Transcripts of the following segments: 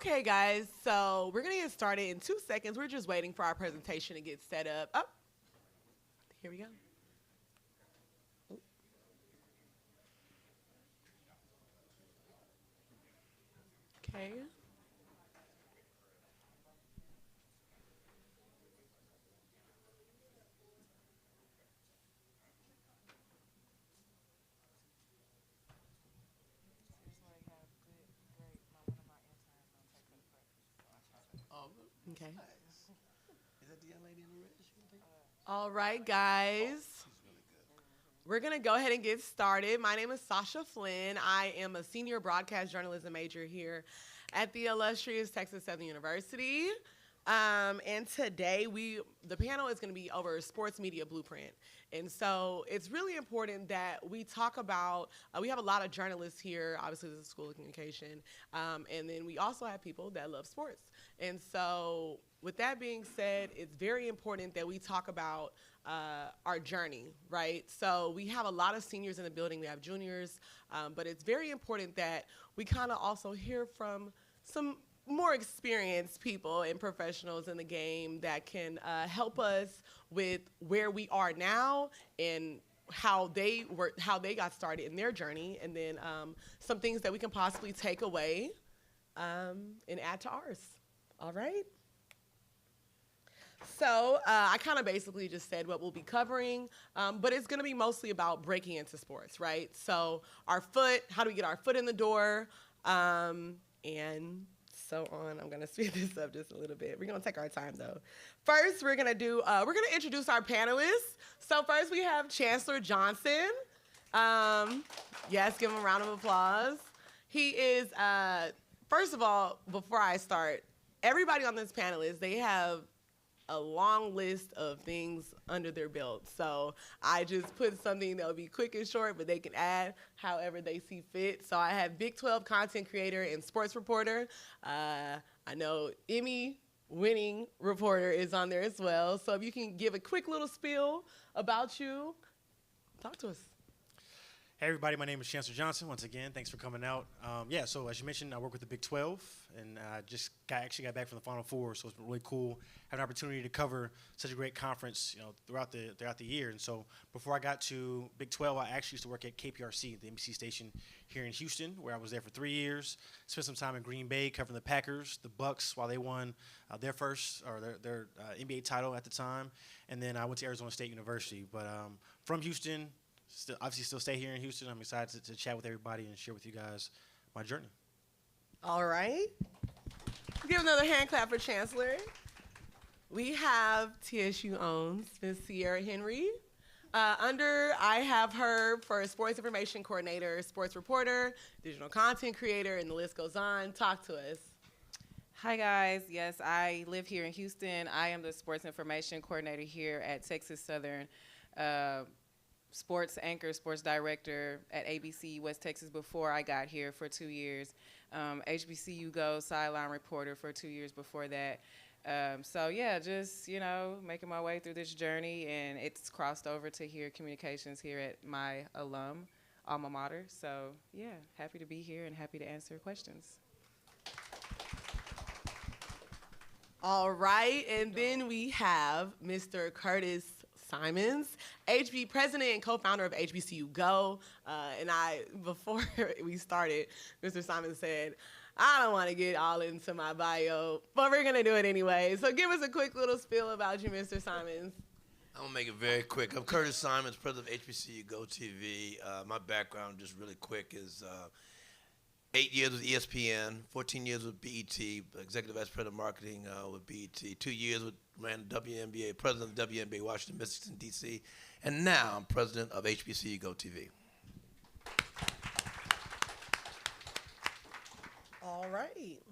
Okay, guys, so we're going to get started in 2 seconds. We're just waiting for our presentation to get set up. Oh, here we go. Okay. Okay. Is that the young lady in the red? All right, guys. We're going to go ahead and get started. My name is Sasha Flynn. I am a senior broadcast journalism major here at the illustrious Texas Southern University. And today, the panel is going to be over sports media blueprint. And so it's really important that we talk about, we have a lot of journalists here, obviously this is a school of communication, and then we also have people that love sports. And so with that being said, it's very important that we talk about our journey, right? So we have a lot of seniors in the building, we have juniors, but it's very important that we kind of also hear from some more experienced people and professionals in the game that can help us with where we are now and how they got started in their journey, and then some things that we can possibly take away and add to ours. All right? So I kind of basically just said what we'll be covering, but it's going to be mostly about breaking into sports, right? So how do we get our foot in the door, and so on. I'm going to speed this up just a little bit. We're going to take our time, though. First, we're going to introduce our panelists. So first, we have Chancellor Johnson. Yes, give him a round of applause. He is, first of all, before I start, everybody on this panel they have a long list of things under their belt. So I just put something that will be quick and short, but they can add however they see fit. So I have Big 12 content creator and sports reporter. I know Emmy-winning reporter is on there as well. So if you can give a quick little spiel about you, talk to us. Hey everybody, my name is Chancellor Johnson. Once again, thanks for coming out. So as you mentioned, I work with the Big 12, and I actually got back from the Final Four, so it's been really cool having an opportunity to cover such a great conference, throughout the year. And so before I got to Big 12, I actually used to work at KPRC, the NBC station here in Houston, where I was there for 3 years. Spent some time in Green Bay covering the Packers, the Bucks, while they won their NBA title at the time, and then I went to Arizona State University. But from Houston. Still stay here in Houston. I'm excited to chat with everybody and share with you guys my journey. All right. Give another hand clap for Chancellor. We have TSU owns Ms. Sierra Henry. I have her for sports information coordinator, sports reporter, digital content creator, and the list goes on. Talk to us. Hi guys, yes, I live here in Houston. I am the sports information coordinator here at Texas Southern. Sports anchor, sports director at ABC West Texas before I got here for 2 years. HBCU Go sideline reporter for 2 years before that. Just making my way through this journey, and it's crossed over to here communications here at my alma mater. So yeah, happy to be here and happy to answer questions. All right, and then we have Mr. Curtis Simons, president and co-founder of HBCU Go. Before we started, Mr. Simons said, I don't want to get all into my bio, but we're going to do it anyway. So give us a quick little spiel about you, Mr. Simons. I'm going to make it very quick. I'm Curtis Simons, president of HBCU Go TV. My background, just really quick, is 8 years with ESPN, 14 years with BET, executive vice president of marketing with BET, 2 years ran WNBA, president of WNBA Washington, D.C., and now I'm president of HBCU Go TV. All right.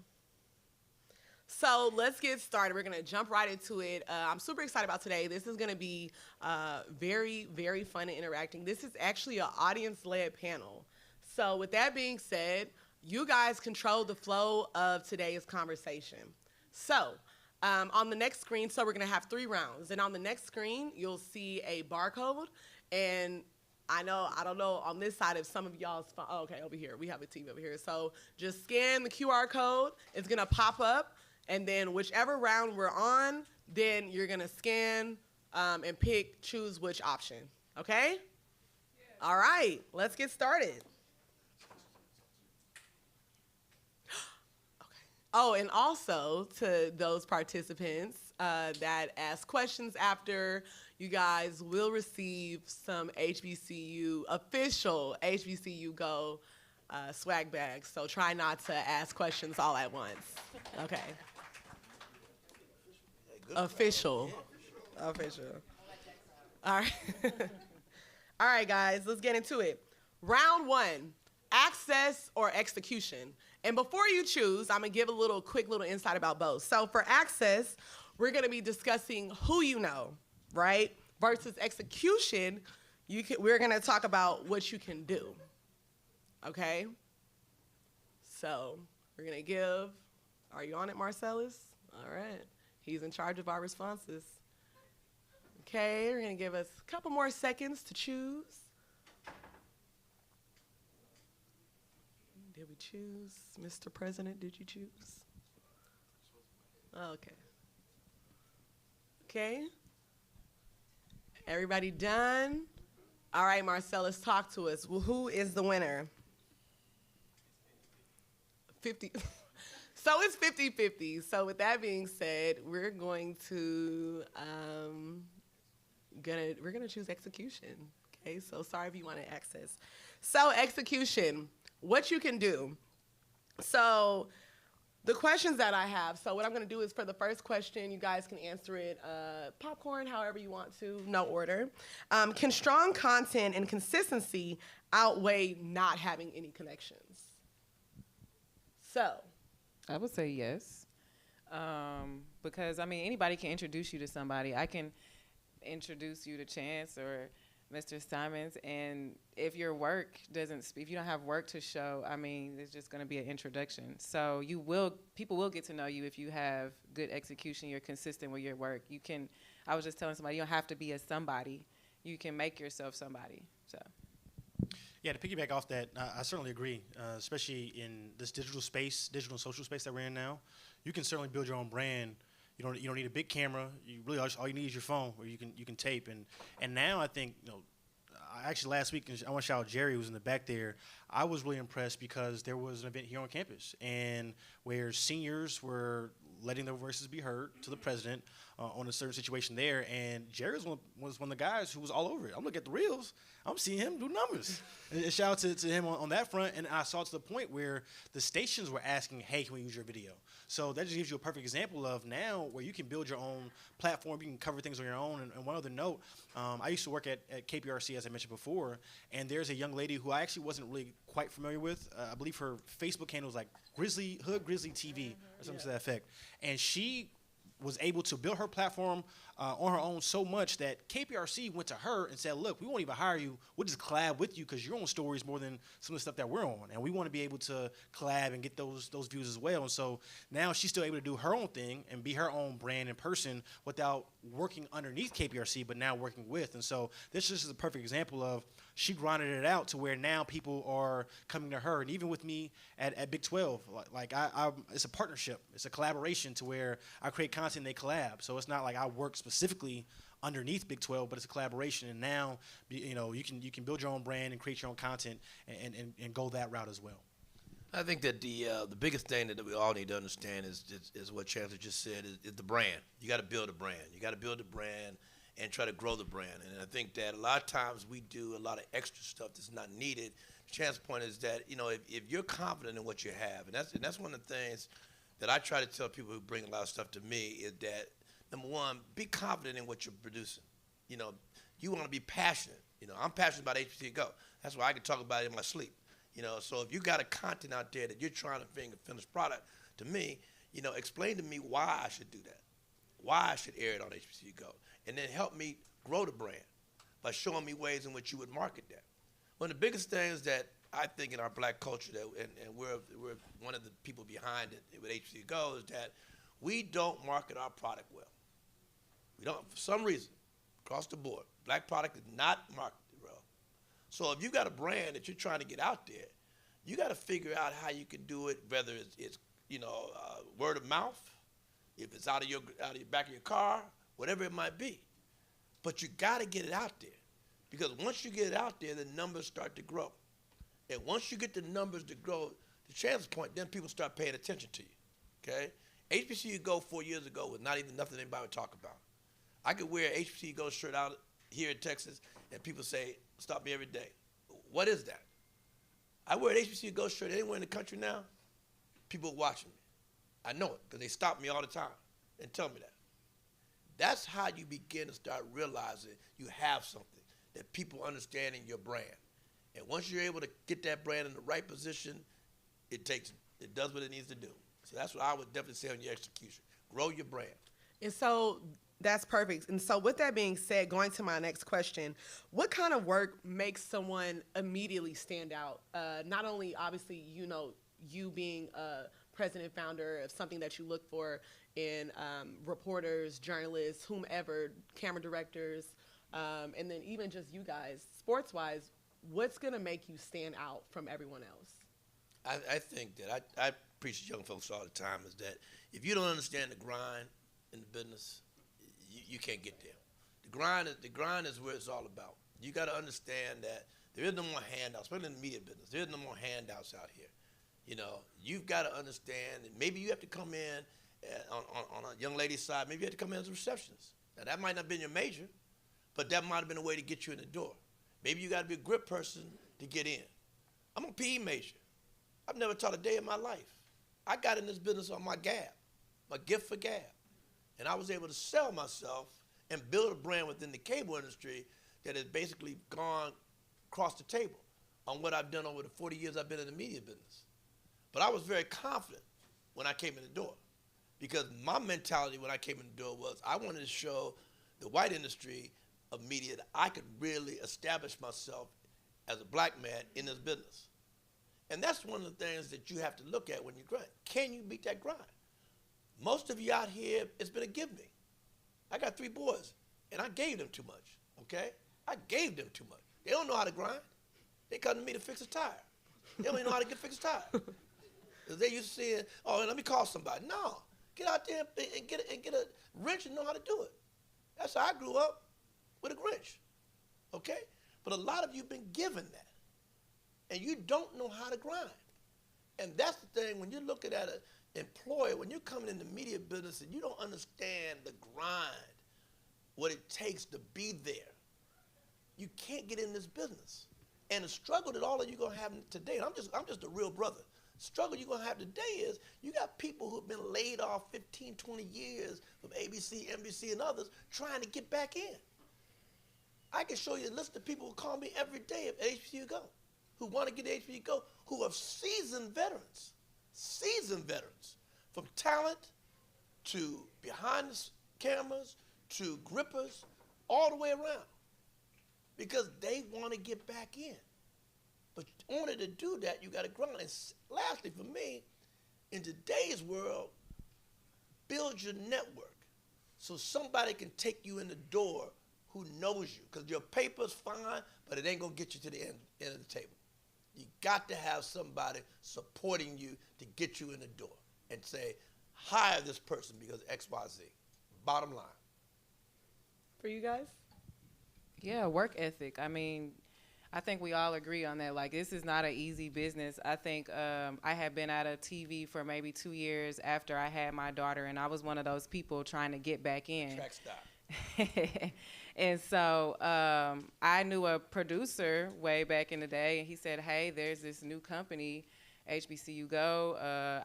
So let's get started. We're going to jump right into it. I'm super excited about today. This is going to be very, very fun and interacting. This is actually an audience-led panel. So with that being said, you guys control the flow of today's conversation. So on the next screen, we're going to have 3 rounds. And on the next screen, you'll see a barcode. And I don't know on this side if some of y'all's phone, oh, okay, over here, we have a TV over here. So just scan the QR code, it's gonna pop up, and then whichever round we're on, then you're gonna scan and choose which option, okay? Yeah. All right, let's get started. Oh, and also to those participants that ask questions after, you guys will receive some official HBCU Go swag bags. So try not to ask questions all at once. Okay. Official. Official. All right. All right, guys, let's get into it. Round 1, access or execution. And before you choose, I'm going to give a quick little insight about both. So for access, we're going to be discussing who you know, right? Versus execution, we're going to talk about what you can do, okay? So we're going to give, are you on it, Marcellus? All right. He's in charge of our responses. Okay, we're going to give us a couple more seconds to choose. Did we choose? Mr. President, did you choose? Okay. Okay. Everybody done? All right, Marcellus, talk to us. Well, who is the winner? 50. So it's 50-50. So with that being said, we're going to we're gonna choose execution. Okay, so sorry if you want to access. So execution, what you can do. So the questions that I have, so what I'm going to do is for the first question, you guys can answer it popcorn, however you want to, no order. Can strong content and consistency outweigh not having any connections? So. I would say yes. Because, I mean, anybody can introduce you to somebody. I can introduce you to Chance or Mr. Simons, and if your work if you don't have work to show, I mean, it's just going to be an introduction. So people will get to know you if you have good execution, you're consistent with your work. I was just telling somebody, you don't have to be a somebody. You can make yourself somebody, so. Yeah, to piggyback off that, I certainly agree, especially in this digital and social space that we're in now. You can certainly build your own brand. You don't need a big camera. You really all you need is your phone, where you can tape. And now I think actually last week, I want to shout out Jerry, who was in the back there. I was really impressed because there was an event here on campus, and where seniors were letting their voices be heard to the president on a certain situation there. And Jerry was one of the guys who was all over it. I'm looking at the reels. I'm seeing him do numbers. And shout out to him on that front. And I saw it to the point where the stations were asking, hey, can we use your video? So that just gives you a perfect example of now where you can build your own platform. You can cover things on your own. And one other note, I used to work at KPRC, as I mentioned before, and there's a young lady who I actually wasn't really quite familiar with. I believe her Facebook handle was like Hood Grizzly TV or something to that effect. And she was able to build her platform on her own so much that KPRC went to her and said, look, we won't even hire you. We'll just collab with you because you're on stories more than some of the stuff that we're on. And we want to be able to collab and get those views as well. And so now she's still able to do her own thing and be her own brand in person without working underneath KPRC, but now working with. And so this just is a perfect example of she grinded it out to where now people are coming to her. And even with me at Big 12, it's a partnership. It's a collaboration to where I create content and they collab. So it's not like I work specifically underneath Big 12, but it's a collaboration. And now, you can build your own brand and create your own content and go that route as well. I think that the biggest thing that we all need to understand is what Chancellor just said is the brand. You got to build a brand. You got to build a brand and try to grow the brand. And I think that a lot of times we do a lot of extra stuff that's not needed. Chance's point is that if you're confident in what you have, and that's one of the things that I try to tell people who bring a lot of stuff to me is that, number one, be confident in what you're producing. You want to be passionate. I'm passionate about HBCU Go. That's why I can talk about it in my sleep. So if you got a content out there that you're trying to finish product, to me, explain to me why I should do that, why I should air it on HBCU Go, and then help me grow the brand by showing me ways in which you would market that. One of the biggest things that I think in our black culture, and we're one of the people behind it with HBCU Go, is that we don't market our product well. We don't, for some reason, across the board. Black product is not marketed well. So if you got a brand that you're trying to get out there, you got to figure out how you can do it, whether it's word of mouth, if it's out of your back of your car, whatever it might be. But you got to get it out there, because once you get it out there, the numbers start to grow. And once you get the numbers to grow, the chance point, then people start paying attention to you. Okay? HBCU Go 4 years ago was not even nothing anybody would talk about. I could wear an HBCU Go shirt out here in Texas, and people say, stop me every day. What is that? I wear an HBCU Go shirt anywhere in the country now, people are watching me. I know it, because they stop me all the time and tell me that. That's how you begin to start realizing you have something, that people understanding your brand. And once you're able to get that brand in the right position, it does what it needs to do. So that's what I would definitely say on your execution. Grow your brand. And so that's perfect. And so with that being said, going to my next question, what kind of work makes someone immediately stand out? Not only, obviously, you being a president, founder of something that you look for in reporters, journalists, whomever, camera directors, and then even just you guys, sports-wise, what's going to make you stand out from everyone else? I think that I preach to young folks all the time is that if you don't understand the grind in the business, you can't get there. The grind is where it's all about. You got to understand that there is no more handouts, especially in the media business. There is no more handouts out here. You've got to understand that maybe you have to come in on a young lady's side. Maybe you have to come in as a receptionist. Now, that might not have been your major, but that might have been a way to get you in the door. Maybe you got to be a grip person to get in. I'm a PE major. I've never taught a day in my life. I got in this business on my gab, my gift for gab. And I was able to sell myself and build a brand within the cable industry that has basically gone across the table on what I've done over the 40 years I've been in the media business. But I was very confident when I came in the door, because my mentality when I came in the door was I wanted to show the white industry of media that I could really establish myself as a black man in this business. And that's one of the things that you have to look at when you grind. Can you beat that grind? Most of you out here, it's been a give me. I got 3 boys, and I gave them too much, okay? I gave them too much. They don't know how to grind. They come to me to fix a tire. They don't even know how to fix a tire. Because they used to saying, oh, let me call somebody. No, get out there and get a wrench and know how to do it. That's how I grew up, with a wrench, okay? But a lot of you have been given that, and you don't know how to grind. And that's the thing, when you're looking at an employer, when you're coming in the media business and you don't understand the grind, what it takes to be there, you can't get in this business. And the struggle that all of you are going to have today, and I'm just a real brother, the struggle you're going to have today is you got people who have been laid off 15, 20 years from ABC, NBC, and others trying to get back in. I can show you a list of people who call me every day at HBCU Go, who want to get to HBCU Go, who are seasoned veterans, from talent to behind the cameras to grippers, all the way around, because they want to get back in. But in order to do that, you got to grind. And lastly, for me, in today's world, build your network so somebody can take you in the door who knows you, because your paper's fine, but it ain't going to get you to the end of the table. You got to have somebody supporting you to get you in the door and say, hire this person because X, Y, Z. Bottom line. For you guys? Yeah, work ethic. I mean, I think we all agree on that. Like, this is not an easy business. I think I had been out of TV for maybe 2 years after I had my daughter, and I was one of those people trying to get back in. Track stop. And so I knew a producer way back in the day, and he said, hey, there's this new company, HBCU Go.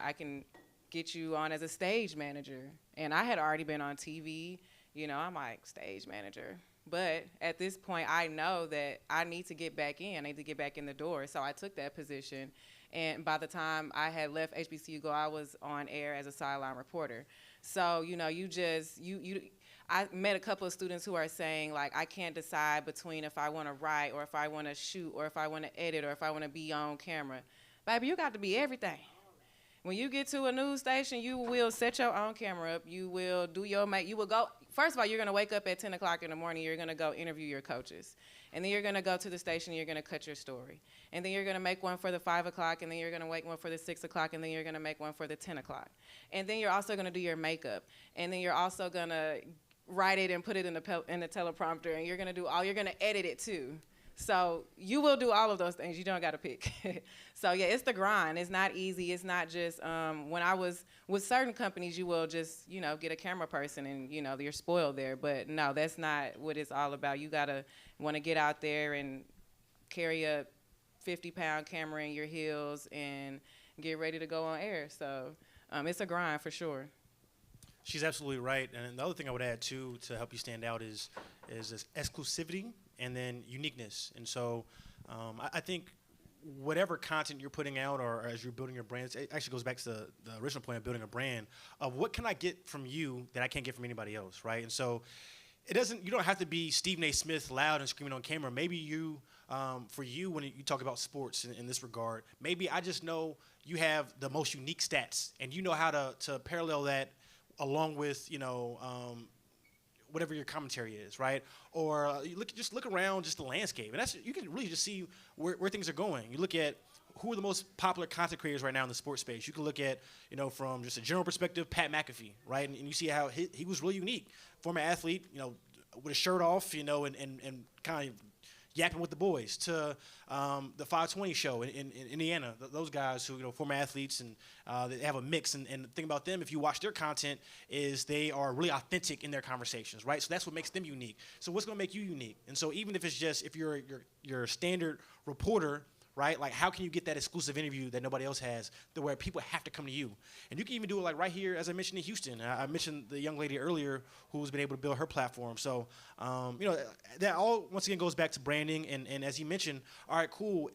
I can get you on as a stage manager. And I had already been on TV. I'm like, stage manager. But at this point, I know that I need to get back in. I need to get back in the door. So I took that position. And by the time I had left HBCU Go, I was on air as a sideline reporter. So, I met a couple of students who are saying, like, I can't decide between if I want to write or if I want to shoot or if I want to edit or if I want to be on camera. Baby, you got to be everything. When you get to a news station, you will set your own camera up. You will do your you will go. First of all, you're going to wake up at 10 o'clock in the morning. You're going to go interview your coaches. And then you're going to go to the station and you're going to cut your story. And then you're going to make one for the 5 o'clock, and then you're going to make one for the 6 o'clock, and then you're going to make one for the 10 o'clock. And then you're also going to do your makeup. And then you're also going to write it and put it in the teleprompter, and you're going to edit it too. So you will do all of those things. You don't got to pick. So, yeah, it's the grind. It's not easy. It's not just when I was with certain companies, you will just, get a camera person and, you're spoiled there. But, no, that's not what it's all about. You got to want to get out there and carry a 50-pound camera in your heels and get ready to go on air. So it's a grind for sure. She's absolutely right. And the other thing I would add, too, to help you stand out is this exclusivity and then uniqueness. And so I think whatever content you're putting out or as you're building your brand, it actually goes back to the original point of building a brand of what can I get from you that I can't get from anybody else, right? And so you don't have to be Stephen A. Smith loud and screaming on camera. Maybe for you, when you talk about sports in this regard, maybe I just know you have the most unique stats and you know how to parallel that along with, whatever your commentary is, right? Or you look around just the landscape, and you can really just see where things are going. You look at who are the most popular content creators right now in the sports space. You can look at, from just a general perspective, Pat McAfee, right? And you see how he was really unique. Former athlete, with his shirt off, and kind of yapping with the boys, to the 520 show in Indiana. Those guys who, former athletes, and they have a mix. And the thing about them, if you watch their content, is they are really authentic in their conversations, right? So that's what makes them unique. So what's going to make you unique? And so even if it's just, if you're your standard reporter, right? Like, how can you get that exclusive interview that nobody else has, where people have to come to you? And you can even do it like right here, as I mentioned in Houston. I mentioned the young lady earlier who's been able to build her platform. So, that all once again goes back to branding. And as you mentioned, all right, cool.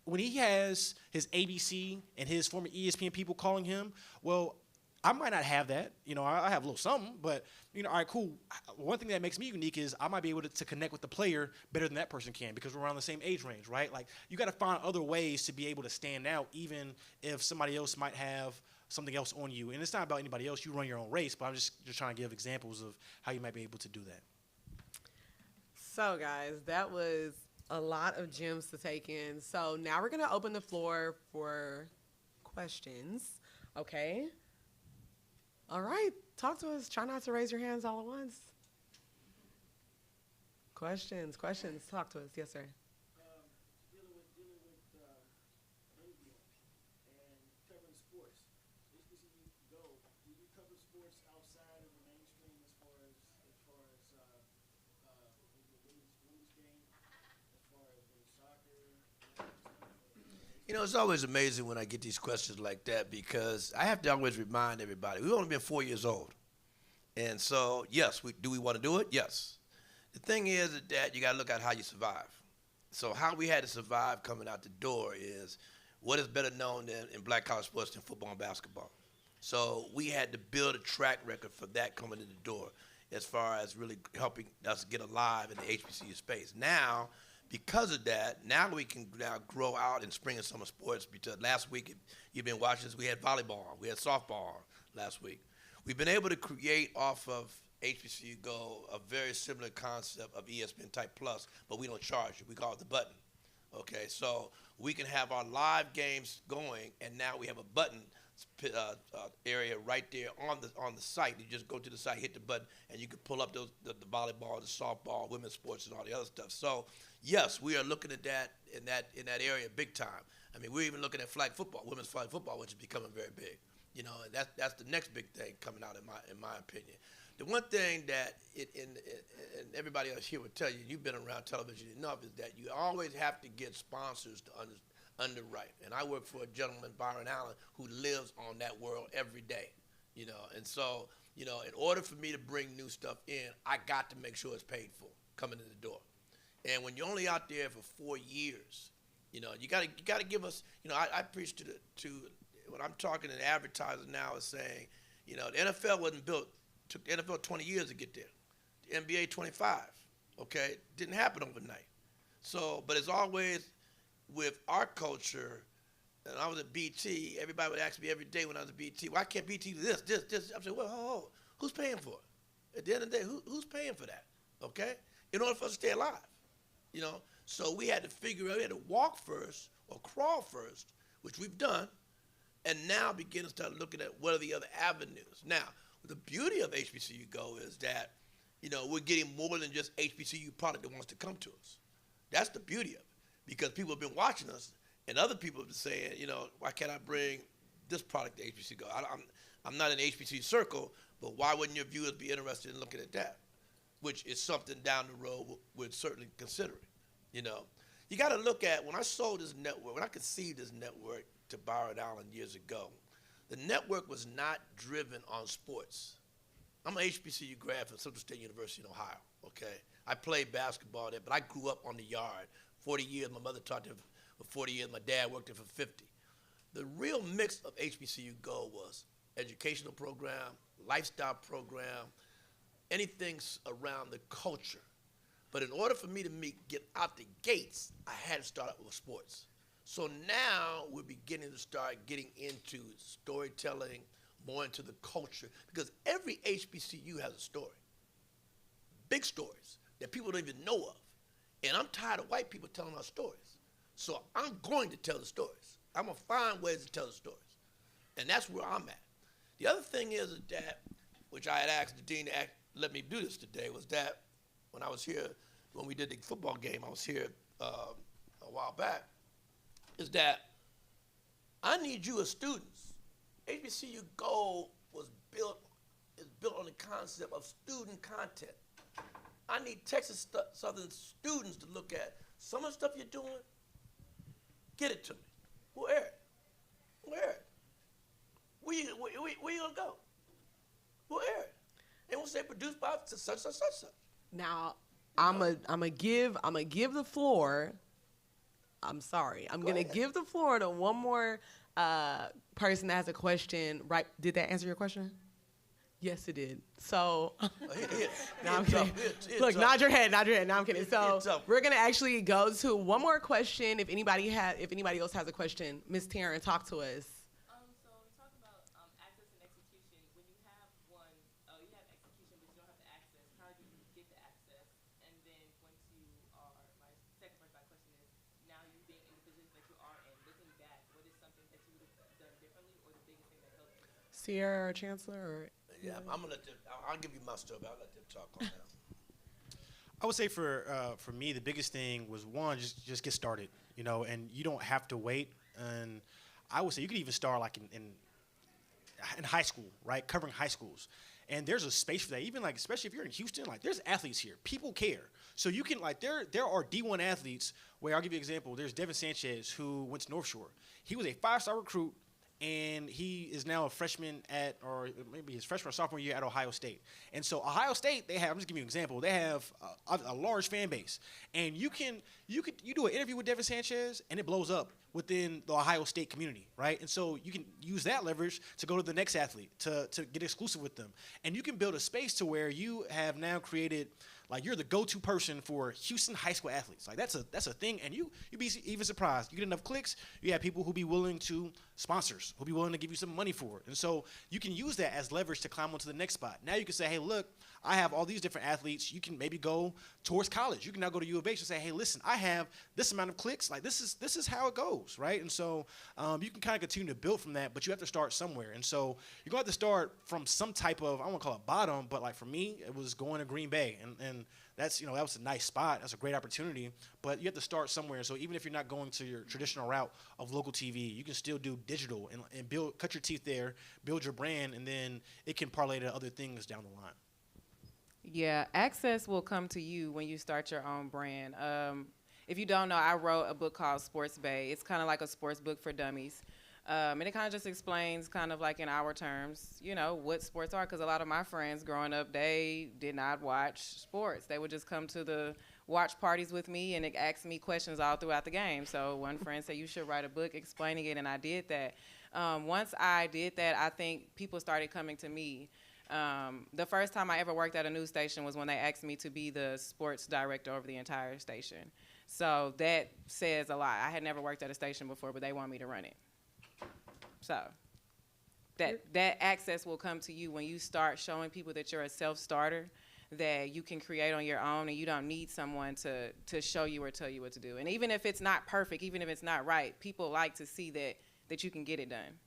When he has his ABC and his former ESPN people calling him, well, I might not have that. I have a little something, but, all right, cool. One thing that makes me unique is I might be able to connect with the player better than that person can because we're around the same age range, right? Like, you got to find other ways to be able to stand out, even if somebody else might have something else on you. And it's not about anybody else. You run your own race, but I'm just trying to give examples of how you might be able to do that. So, guys, that was a lot of gems to take in. So now we're going to open the floor for questions, okay? All right, talk to us. Try not to raise your hands all at once. Questions. Talk to us. Yes, sir. Dealing with media and covering sports. HBCU Go, do you cover sports outside of the mainstream as far as women's game, as far as soccer? It's always amazing when I get these questions like that because I have to always remind everybody, we've only been 4 years old. And so, yes, do we want to do it? Yes. The thing is that you got to look at how you survive. So how we had to survive coming out the door is what is better known in black college sports than football and basketball. So we had to build a track record for that coming in the door as far as really helping us get alive in the HBCU space. Now, because of that, now we can grow out in spring and summer sports because last week, you've been watching this, we had volleyball, we had softball last week. We've been able to create off of HBCU Go a very similar concept of ESPN Type Plus, but we don't charge it. We call it the button. Okay, so we can have our live games going, and now we have a button area right there on the site. You just go to the site, hit the button, and you can pull up the volleyball, the softball, women's sports, and all the other stuff. So yes, we are looking at that in that area big time. I mean, we're even looking at flag football, women's flag football, which is becoming very big. And that's the next big thing coming out in my opinion. The one thing that and everybody else here would tell you, you've been around television enough, is that you always have to get sponsors to underwrite. And I work for a gentleman, Byron Allen, who lives on that world every day. And so, in order for me to bring new stuff in, I got to make sure it's paid for coming in the door. And when you're only out there for 4 years, you got to give us. I preach to when I'm talking to advertisers now is saying, the NFL wasn't built. Took the NFL 20 years to get there. The NBA 25. Okay, didn't happen overnight. So, but it's always with our culture. And I was at BT. Everybody would ask me every day when I was at BT, why can't BT do this? I'm saying, well, who's paying for it? At the end of the day, who's paying for that? Okay, in order for us to stay alive. So we had to figure out, we had to walk first or crawl first, which we've done, and now begin to start looking at what are the other avenues. Now, the beauty of HBCU Go is that, we're getting more than just HBCU product that wants to come to us. That's the beauty of it, because people have been watching us, and other people have been saying, why can't I bring this product to HBCU Go? I'm not in the HBCU circle, but why wouldn't your viewers be interested in looking at that? Which is something down the road we're certainly considering. You got to look at, when I sold this network, when I conceived this network to Byron Allen years ago, the network was not driven on sports. I'm an HBCU grad from Central State University in Ohio, okay? I played basketball there, but I grew up on the yard. 40 years, my mother taught there for 40 years, my dad worked there for 50. The real mix of HBCU Go was educational program, lifestyle program, anything around the culture. But in order for me to get out the gates, I had to start out with sports. So now we're beginning to start getting into storytelling, more into the culture, because every HBCU has a story. Big stories that people don't even know of. And I'm tired of white people telling our stories. So I'm going to tell the stories. I'm going to find ways to tell the stories. And that's where I'm at. The other thing is that, which I had asked the dean to let me do this today, was that when I was here, when we did the football game, I was here a while back, is that I need you as students. HBCU Go is built on the concept of student content. I need Texas Southern students to look at some of the stuff you're doing. Get it to me. We'll air it. We'll air it. Where you gonna go? We'll air it. And we'll say produced by such. Now, I'm gonna give the floor. I'm sorry. I'm gonna give the floor to one more person that has a question. Right? Did that answer your question? Yes, it did. So, no, I'm kidding. Look, nod your head. No, I'm kidding. So we're gonna actually go to one more question. If anybody else has a question, Ms. Taryn, talk to us. So talk about access and execution. When you have you have execution, but you don't have the access. How do you get the access? And then once you are, my second part of my question is, now you being in the position that you are in, looking back, what is something that you would have done differently, or the biggest thing that helped you? Sierra or Chancellor? Or Yeah, I'm gonna let them. I'll give you my story, but I'll let them talk on that. I would say for me, the biggest thing was, one, just get started, and you don't have to wait. And I would say you could even start like in high school, right? Covering high schools. And there's a space for that. Even like, especially if you're in Houston, like there's athletes here. People care. So you can there are D1 athletes where, I'll give you an example. There's Devin Sanchez, who went to North Shore. He was a 5-star recruit, and he is now a freshman or maybe his freshman or sophomore year at Ohio State. And so Ohio State, I'm just giving you an example, they have a large fan base. And you do an interview with Devin Sanchez, and it blows up within the Ohio State community, right? And so you can use that leverage to go to the next athlete, to get exclusive with them. And you can build a space to where you have now created, like, you're the go-to person for Houston high school athletes. Like, that's a thing, and you'd be even surprised. You get enough clicks, you have people who be willing to, sponsors, who'll be willing to give you some money for it. And so you can use that as leverage to climb onto the next spot. Now you can say, hey, look, I have all these different athletes. You can maybe go towards college. You can now go to U of H and say, hey, listen, I have this amount of clicks. Like, this is how it goes, right? And so you can kind of continue to build from that, but you have to start somewhere. And so you're going to have to start from some type of, I don't want to call it bottom, but like for me, it was going to Green Bay. And that's, that was a nice spot. That's a great opportunity. But you have to start somewhere. So even if you're not going to your traditional route of local TV, you can still do digital and cut your teeth there, build your brand, and then it can parlay to other things down the line. Yeah, access will come to you when you start your own brand. If you don't know, I wrote a book called Sports Bay. It's kind of like a sports book for dummies. And it kind of just explains, kind of like in our terms, what sports are. Because a lot of my friends growing up, they did not watch sports. They would just come to the watch parties with me and ask me questions all throughout the game. So one friend said, you should write a book explaining it, and I did that. Once I did that, I think people started coming to me. The first time I ever worked at a news station was when they asked me to be the sports director over the entire station. So that says a lot. I had never worked at a station before, but they want me to run it. So that access will come to you when you start showing people that you're a self-starter, that you can create on your own, and you don't need someone to show you or tell you what to do. And even if it's not perfect, even if it's not right, people like to see that you can get it done.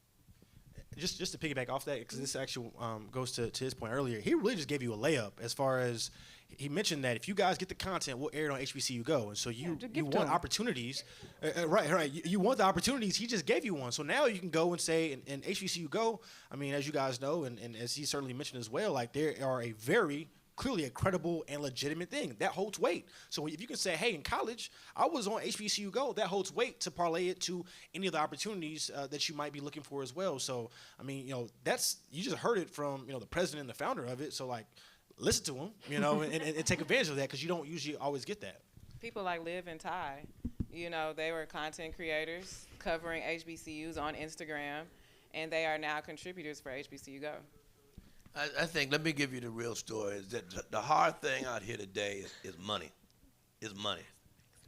Just to piggyback off that, because this actually goes to his point earlier, he really just gave you a layup as far as he mentioned that if you guys get the content, we'll air it on HBCU Go. And so you want opportunities. Right. You want the opportunities. He just gave you one. So now you can go and say, in HBCU Go, I mean, as you guys know, and as he certainly mentioned as well, like they are a very clearly a credible and legitimate thing that holds weight. So if you can say, hey, in college, I was on HBCU Go, that holds weight to parlay it to any of the opportunities that you might be looking for as well. So, I mean, that's, you just heard it from, the president and the founder of it. So, like, listen to him, and take advantage of that, because you don't usually always get that. People like Liv and Ty, they were content creators covering HBCUs on Instagram, and they are now contributors for HBCU Go. I think, let me give you the real story, is that the hard thing out here today is money. Is money,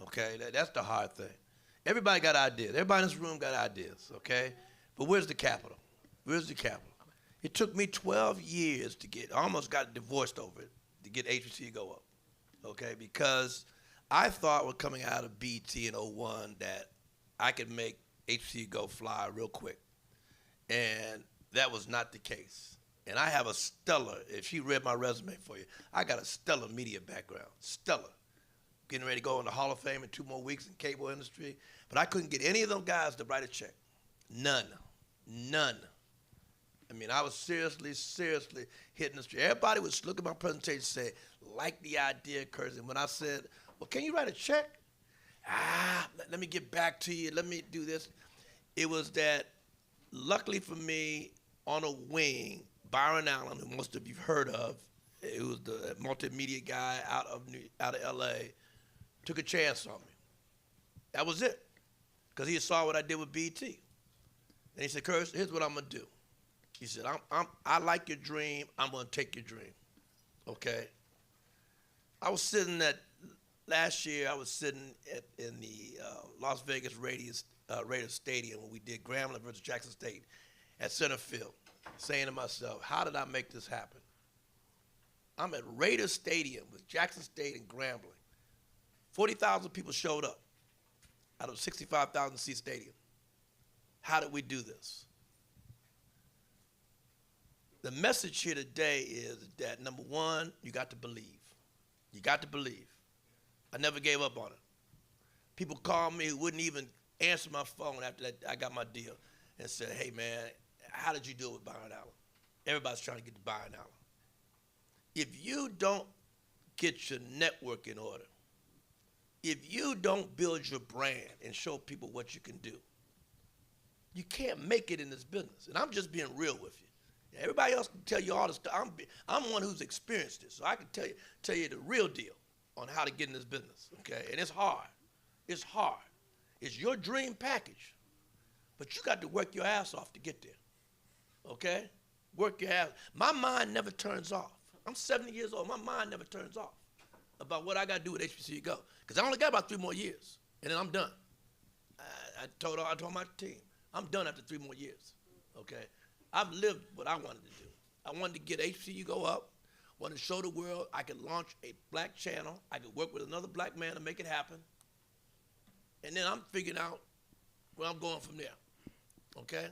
okay? That's the hard thing. Everybody got ideas. Everybody in this room got ideas, okay? But where's the capital? Where's the capital? It took me 12 years I almost got divorced over it, to get HBCU Go up, okay? Because I thought when coming out of BT in 01 that I could make HBCU Go fly real quick. And that was not the case. And I have a stellar, if she read my resume for you, I got a stellar media background, stellar. Getting ready to go in the Hall of Fame in 2 more weeks in cable industry. But I couldn't get any of them guys to write a check. None. I mean, I was seriously hitting the street. Everybody would look at my presentation and say, like the idea, Curtis. And when I said, well, can you write a check? Let me get back to you. Let me do this. It was that, luckily for me, on a wing, Byron Allen, who most of you have heard of, who was the multimedia guy out of L.A., took a chance on me. That was it, because he saw what I did with BT. And he said, Curtis, here's what I'm going to do. He said, I like your dream. I'm going to take your dream, okay? Last year I was sitting in the Las Vegas Raiders Stadium when we did Grambling versus Jackson State at center field, saying to myself, how did I make this happen? I'm at Raiders Stadium with Jackson State and Grambling. 40,000 people showed up out of a 65,000 seat stadium. How did we do this? The message here today is that, number one, you got to believe. You got to believe. I never gave up on it. People called me who wouldn't even answer my phone after that I got my deal and said, hey, man, how did you do it with Byron Allen? Everybody's trying to get to Byron Allen. If you don't get your network in order, if you don't build your brand and show people what you can do, you can't make it in this business. And I'm just being real with you. Everybody else can tell you all this stuff. I'm one who's experienced this, so I can tell you the real deal on how to get in this business, okay? And it's hard. It's hard. It's your dream package, but you got to work your ass off to get there, okay? Work your ass. My mind never turns off. I'm 70 years old. My mind never turns off about what I got to do with HBCU Go, because I only got about 3 more years, and then I'm done. I told my team, I'm done after 3 more years, okay? I've lived what I wanted to do. I wanted to get HBCU Go up, wanted to show the world I could launch a black channel, I could work with another black man to make it happen, and then I'm figuring out where I'm going from there, okay?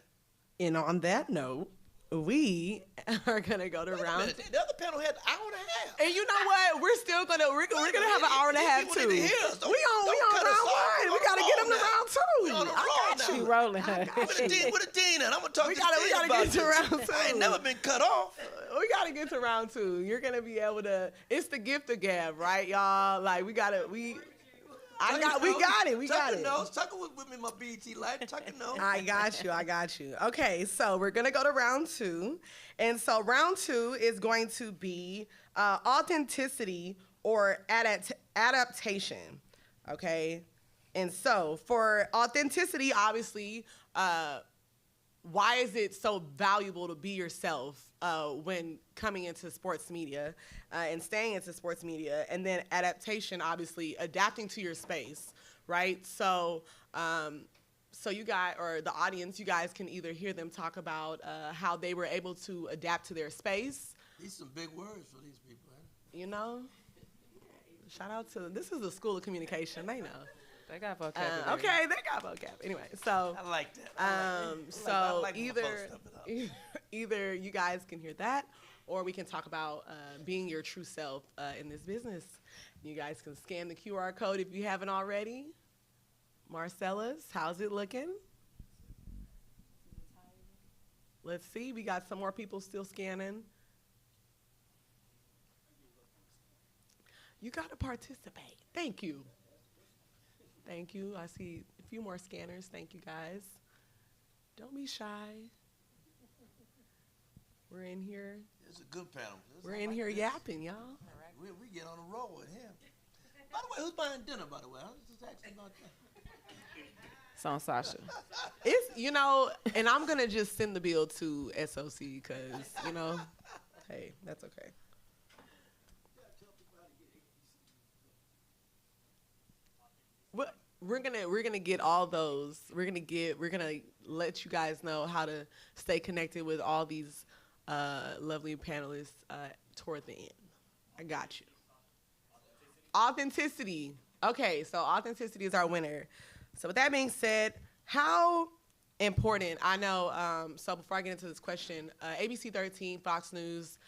And on that note, we are gonna go to round. The other panel had an hour and a half. And you know what? We're gonna have an hour and a half too. We on round one. We gotta get them to round 2. I got you. Rolling. With a dean, and I'm gonna talk. We gotta get to round 2. I ain't never been cut off. We gotta get to round 2. You're gonna be able to. It's the gift of gab, right, y'all? Like we got it. We got it. Tucker was with me in my BET life. Tucker knows. I got you. Okay, so we're gonna go to round 2, and so round 2 is going to be authenticity or adaptation. Okay, and so for authenticity, obviously, why is it so valuable to be yourself when coming into sports media and staying into sports media? And then adaptation, obviously, adapting to your space, right? So you guys, or the audience, you guys can either hear them talk about how they were able to adapt to their space. These are some big words for these people, You know? Shout out to, this is a school of communication. They know. They got vocabulary. Okay, they got vocab. Anyway, so. I like that. So like when my folks step it up. either you guys can hear that, or we can talk about being your true self in this business. You guys can scan the QR code if you haven't already. Marcella's, how's it looking? Let's see, we got some more people still scanning. You got to participate. Thank you. Thank you. I see a few more scanners. Thank you, guys. Don't be shy. We're in here. It's a good panel. We're in here yapping, y'all. We get on the roll with him. By the way, who's buying dinner, by the way? I was just asking about that. It's on Sasha. It's, you know, and I'm going to just send the bill to SOC because, you know, hey, that's okay. We're gonna get all those. We're gonna let you guys know how to stay connected with all these lovely panelists toward the end. I got you. Authenticity. Okay, so authenticity is our winner. So with that being said, how important, I know, so before I get into this question, ABC 13, Fox News,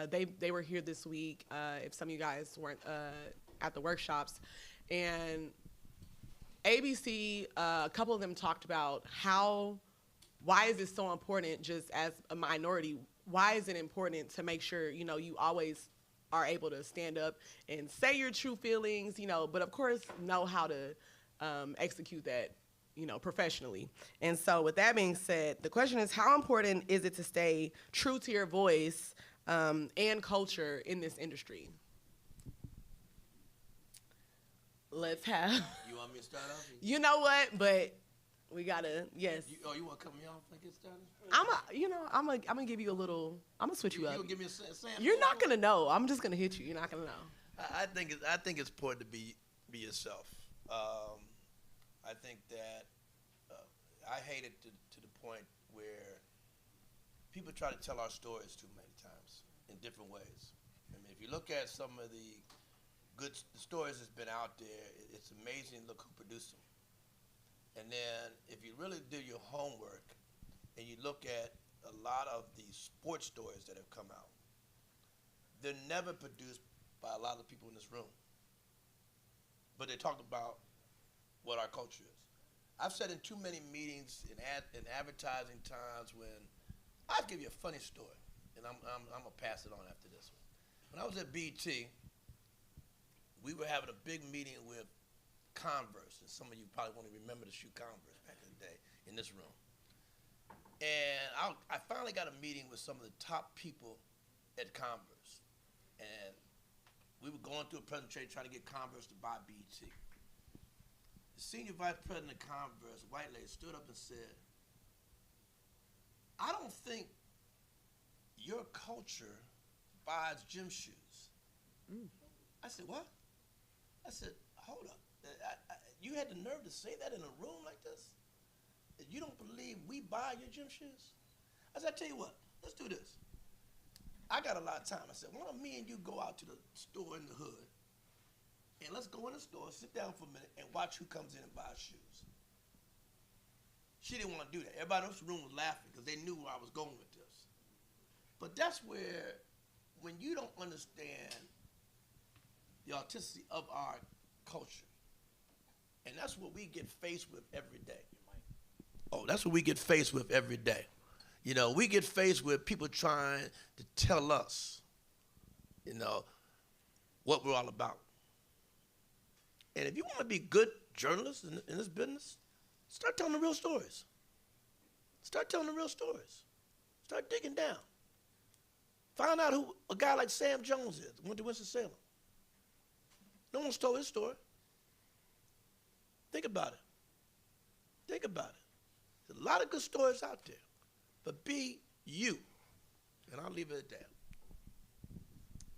they were here this week, if some of you guys weren't at the workshops, and ABC, a couple of them talked about why is it so important just as a minority? Why is it important to make sure, you know, you always are able to stand up and say your true feelings, you know, but of course know how to execute that, you know, professionally. And so with that being said, the question is, how important is it to stay true to your voice and culture in this industry? Let's have. You want me to start off? You know what? But we gotta. Yes. You want to cut me off and get started? I'm gonna give you a little. I'm gonna switch you up. You gonna give me a sample? You're not gonna know. I'm just gonna hit you. You're not gonna know. I think it's important to be yourself. I think that I hate it to the point where people try to tell our stories too many times in different ways. I mean, if you look at some of the good stories that's been out there, it's amazing. Look who produced them. And then if you really do your homework and you look at a lot of the sports stories that have come out, they're never produced by a lot of people in this room. But they talk about what our culture is. I've said in too many meetings in advertising times when I'll give you a funny story, and I'm gonna pass it on after this one. When I was at BT, we were having a big meeting with Converse, and some of you probably won't even remember the shoe Converse back in the day in this room. And I finally got a meeting with some of the top people at Converse, and we were going through a presentation trying to get Converse to buy BT. The senior vice president of Converse, a white lady, stood up and said, "I don't think your culture buys gym shoes." I said, "What?" I said, "Hold up. You had the nerve to say that in a room like this? That you don't believe we buy your gym shoes?" I said, "I tell you what, let's do this. I got a lot of time." I said, "Why don't me and you go out to the store in the hood, and let's go in the store, sit down for a minute, and watch who comes in and buys shoes." She didn't want to do that. Everybody else in the room was laughing because they knew where I was going with this. But that's where, when you don't understand the authenticity of our culture, and that's what we get faced with every day. Oh, that's what we get faced with every day. You know, we get faced with people trying to tell us, you know, what we're all about. And if you want to be good journalists in this business, start telling the real stories. Start telling the real stories. Start digging down. Find out who a guy like Sam Jones is, went to Winston-Salem. No one's told his story. Think about it. Think about it. There's a lot of good stories out there, but be you. And I'll leave it at that.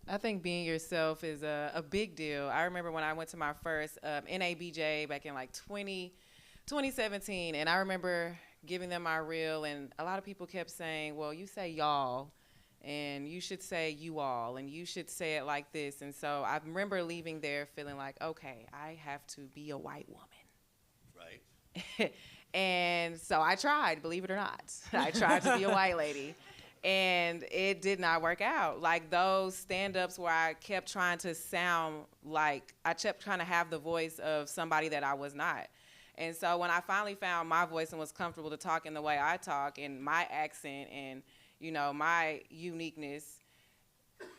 I think being yourself is a big deal. I remember when I went to my first NABJ back in like 2017, and I remember giving them my reel, and a lot of people kept saying, "Well, you say y'all." and you should say you all, and you should say it like this. And so I remember leaving there feeling like, okay, I have to be a white woman. Right. And so I tried, believe it or not. I tried to be a white lady. And it did not work out. Like those stand-ups where I kept trying to sound like, I kept trying to have the voice of somebody that I was not. And so when I finally found my voice and was comfortable to talk in the way I talk and my accent and, you know, my uniqueness,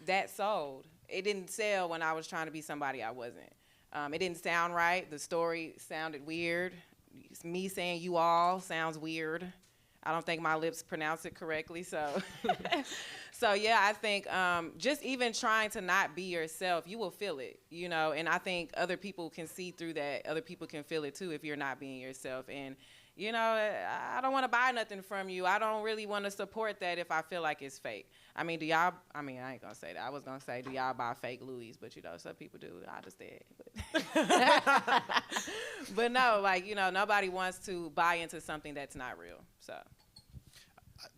that sold. It didn't sell when I was trying to be somebody I wasn't. It didn't sound right. The story sounded weird. Me saying you all sounds weird. I don't think my lips pronounce it correctly. So, so yeah, I think just even trying to not be yourself, you will feel it, you know, and I think other people can see through that. Other people can feel it too if you're not being yourself. And, you know, I don't want to buy nothing from you. I don't really want to support that if I feel like it's fake. I mean, do y'all, I mean, I ain't going to say that. I was going to say, do y'all buy fake Louis? But, you know, some people do. I understand. But no, like, you know, nobody wants to buy into something that's not real. So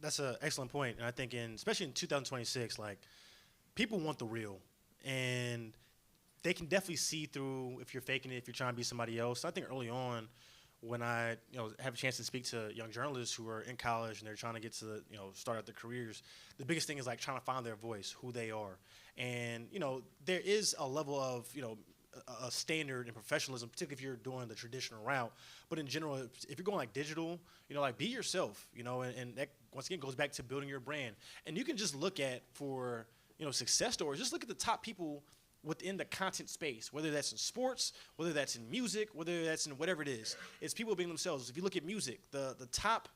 That's an excellent point. And I think especially in 2026, like, people want the real. And they can definitely see through if you're faking it, if you're trying to be somebody else. I think early on, when I, you know, have a chance to speak to young journalists who are in college and they're trying to get to, you know, start out their careers, the biggest thing is like trying to find their voice, who they are. And, you know, there is a level of, you know, a standard in professionalism, particularly if you're doing the traditional route. But in general, if you're going like digital, you know, like be yourself, you know, and that once again goes back to building your brand. And you can just look at for, you know, success stories, just look at the top people within the content space, whether that's in sports, whether that's in music, whether that's in whatever it is. It's people being themselves. If you look at music, the top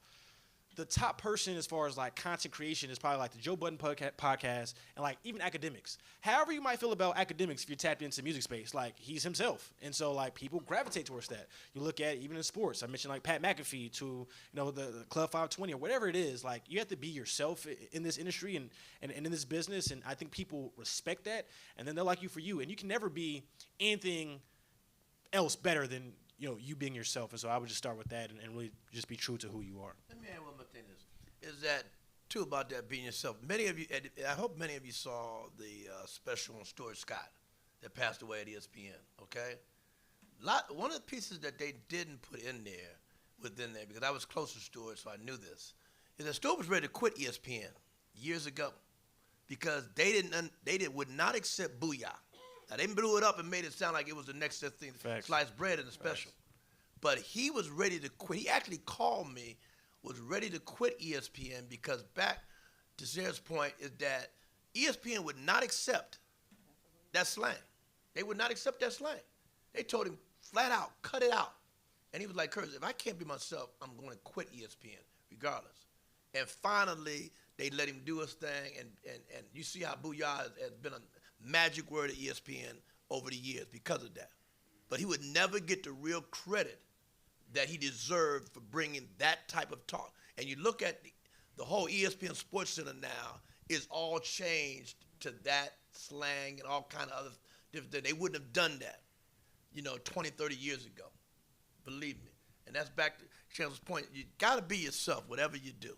person as far as like content creation is probably like the Joe Budden podcast and like even academics. However you might feel about academics if you're tapped into music space, like he's himself. And so like people gravitate towards that. You look at even in sports, I mentioned like Pat McAfee to, you know, the Club 520 or whatever it is, like you have to be yourself in this industry and in this business. And I think people respect that and then they'll like you for you. And you can never be anything else better than, you know, you being yourself. And so I would just start with that and really just be true to who you are. Let me add one more thing is that, too, about that being yourself. Many of you, I hope many of you saw the special on Stuart Scott that passed away at ESPN, okay? One of the pieces that they didn't put in there, within there, because I was close to Stuart, so I knew this, is that Stuart was ready to quit ESPN years ago because they would not accept Booyah. Now, they blew it up and made it sound like it was the next thing, Facts. sliced bread in the special. Facts. But he was ready to quit. He actually called me, was ready to quit ESPN because back to Sarah's point is that ESPN would not accept that slang. They would not accept that slang. They told him flat out, cut it out. And he was like, Curtis, if I can't be myself, I'm going to quit ESPN regardless. And finally, they let him do his thing. And you see how Booyah has been a magic word at ESPN over the years because of that. But he would never get the real credit that he deserved for bringing that type of talk. And you look at the whole ESPN Sports Center now is all changed to that slang and all kind of other different things. They wouldn't have done that, 20, 30 years ago. Believe me. And that's back to Chandler's point. You got to be yourself, whatever you do.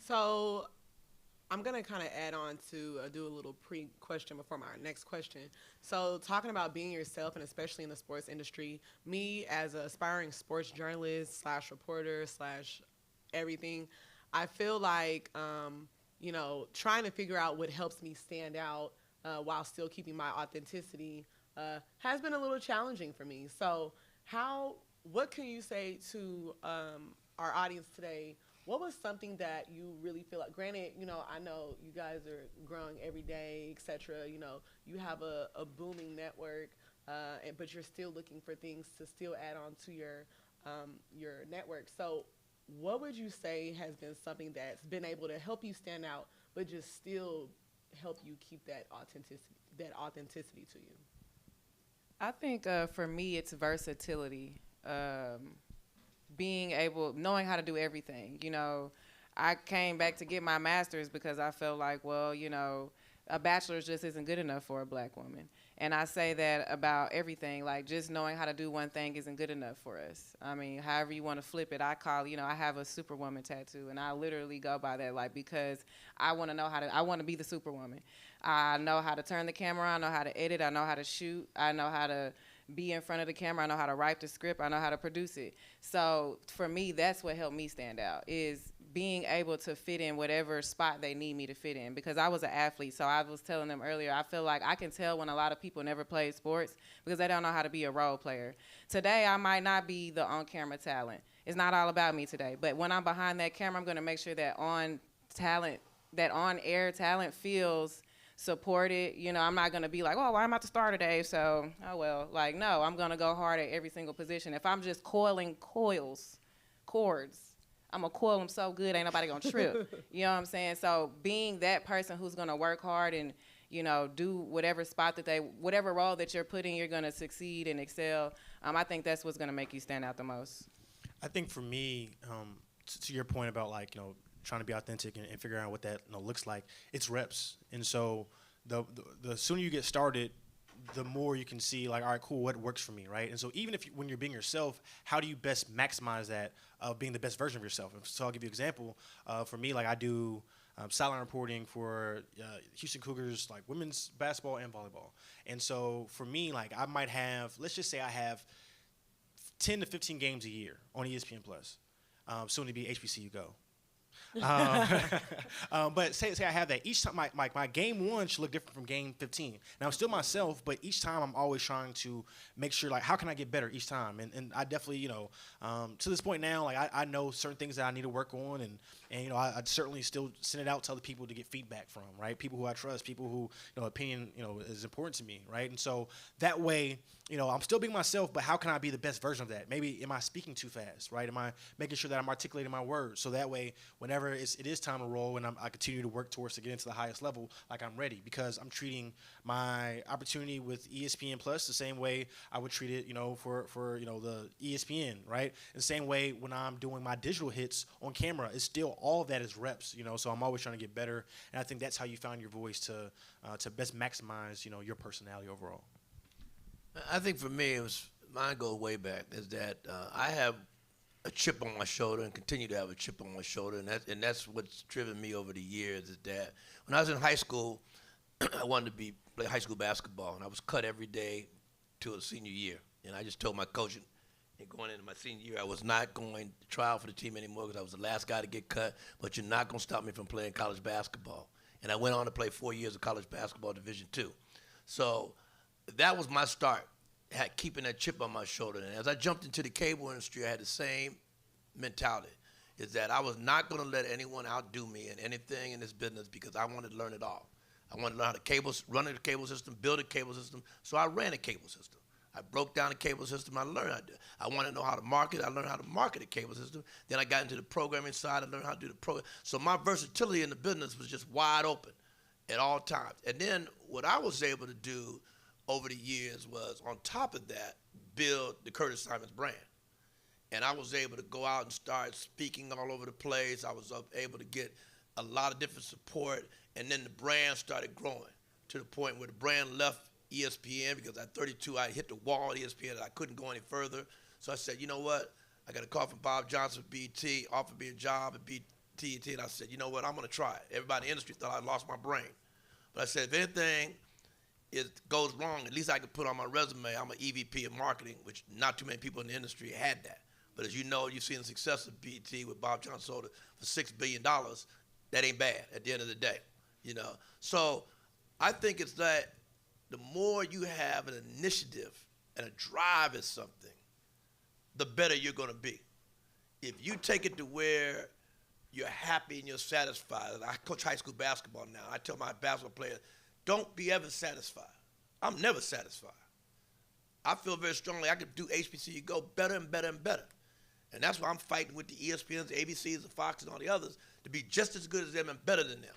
So I'm going to kind of add on to do a little pre-question before my next question. So talking about being yourself, and especially in the sports industry, me as an aspiring sports journalist / reporter / everything, I feel like, trying to figure out what helps me stand out while still keeping my authenticity has been a little challenging for me. So what can you say to our audience today? What was something that you really feel like, granted, I know you guys are growing every day, et cetera, you have a booming network, but you're still looking for things to still add on to your network. So what would you say has been something that's been able to help you stand out, but just still help you keep that authenticity to you? I think for me, it's versatility. Knowing how to do everything. I came back to get my master's because I felt like, a bachelor's just isn't good enough for a black woman. And I say that about everything. Like, just knowing how to do one thing isn't good enough for us. I mean, however you want to flip it, I have a superwoman tattoo, and I literally go by that, like, because I want to know I want to be the superwoman. I know how to turn the camera on, I know how to edit, I know how to shoot, I know how to be in front of the camera, I know how to write the script, I know how to produce it. So for me, that's what helped me stand out, is being able to fit in whatever spot they need me to fit in, because I was an athlete. So I was telling them earlier, I feel like I can tell when a lot of people never played sports because they don't know how to be a role player. Today, I might not be the on-camera talent. It's not all about me today. But when I'm behind that camera, I'm going to make sure that on-air talent feels supported. You know, I'm not going to be like, oh, well, I'm about to start today, so, oh, well. Like, no, I'm going to go hard at every single position. If I'm just coiling cords, I'm going to coil them so good, ain't nobody going to trip. You know what I'm saying? So being that person who's going to work hard and, you know, do whatever whatever role that you're put in, you're going to succeed and excel. I think that's what's going to make you stand out the most. I think for me, to your point about, like, you know, trying to be authentic and figuring out what that, you know, looks like, it's reps. And so the sooner you get started, the more you can see, like, all right, cool, what works for me, right? And so even when you're being yourself, how do you best maximize that of being the best version of yourself? And so I'll give you an example. For me, like, I do sideline reporting for Houston Cougars, like women's basketball and volleyball. And so for me, like, I might have, let's just say I have 10 to 15 games a year on ESPN Plus, soon to be HBCU Go. But say I have that. Each time my game 1 should look different from game 15. Now, I'm still myself, but each time I'm always trying to make sure, like, how can I get better each time? And I definitely, you know, to this point now, like, I know certain things that I need to work on, and you know, I'd certainly still send it out to other people to get feedback from, right? People who I trust, people who, you know, opinion, you know, is important to me, right? And so that way, you know, I'm still being myself, but how can I be the best version of that? Maybe am I speaking too fast, right? Am I making sure that I'm articulating my words, so that way whenever it is time to roll and I continue to work towards to get into the highest level, like, I'm ready, because I'm treating my opportunity with ESPN Plus the same way I would treat it, you know, for you know, the ESPN, right? The same way when I'm doing my digital hits on camera, it's still all of that is reps, you know. So I'm always trying to get better, and I think that's how you find your voice to best maximize, you know, your personality overall. I think for me, mine goes way back, is that I have a chip on my shoulder and continue to have a chip on my shoulder, and that's what's driven me over the years, is that when I was in high school, I wanted to play high school basketball, and I was cut every day till a senior year. And I just told my coach, going into my senior year, I was not going to try out for the team anymore because I was the last guy to get cut, but you're not going to stop me from playing college basketball. And I went on to play 4 years of college basketball, Division II. So that was my start, keeping that chip on my shoulder. And as I jumped into the cable industry, I had the same mentality, is that I was not going to let anyone outdo me in anything in this business, because I wanted to learn it all. I wanted to learn how to run a cable system, build a cable system, so I ran a cable system. I broke down the cable system. I learned how to do it. I wanted to know how to market. I learned how to market a cable system. Then I got into the programming side. I learned how to do the program. So my versatility in the business was just wide open at all times. And then what I was able to do over the years was, on top of that, build the Curtis Simons brand. And I was able to go out and start speaking all over the place. I was able to get a lot of different support. And then the brand started growing to the point where the brand left ESPN, because at 32, I hit the wall at ESPN and I couldn't go any further. So I said, you know what? I got a call from Bob Johnson at BT, offered me a job at BT, and I said, you know what? I'm going to try it. Everybody in the industry thought I lost my brain. But I said, if anything goes wrong, at least I could put on my resume, I'm an EVP of marketing, which not too many people in the industry had that. But as you know, you've seen the success of BT with Bob Johnson sold it for $6 billion. That ain't bad at the end of the day, you know. So I think it's that the more you have an initiative and a drive at something, the better you're going to be. If you take it to where you're happy and you're satisfied, and I coach high school basketball now, I tell my basketball players, don't be ever satisfied. I'm never satisfied. I feel very strongly I could do HBCU Go better and better and better. And that's why I'm fighting with the ESPNs, the ABCs, the Fox, and all the others to be just as good as them and better than them,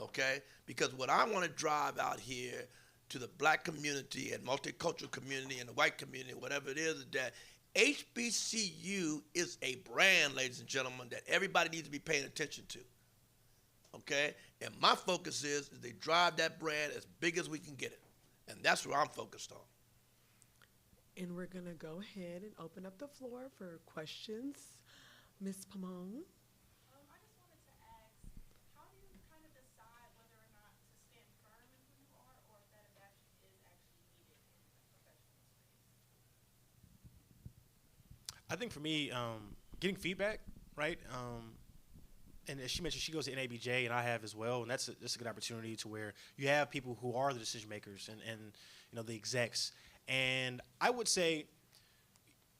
okay? Because what I want to drive out here to the black community and multicultural community and the white community, whatever it is that HBCU is a brand, ladies and gentlemen, that everybody needs to be paying attention to, okay? And my focus is they drive that brand as big as we can get it. And that's where I'm focused on. And we're going to go ahead and open up the floor for questions. Ms. Pamone. I just wanted to ask, how do you kind of decide whether or not to stand firm in who you are, or if that adaptation is actually needed in the professional space? I think for me, getting feedback, right? And as she mentioned, she goes to NABJ, and I have as well, and that's a good opportunity to where you have people who are the decision makers and the execs. And I would say,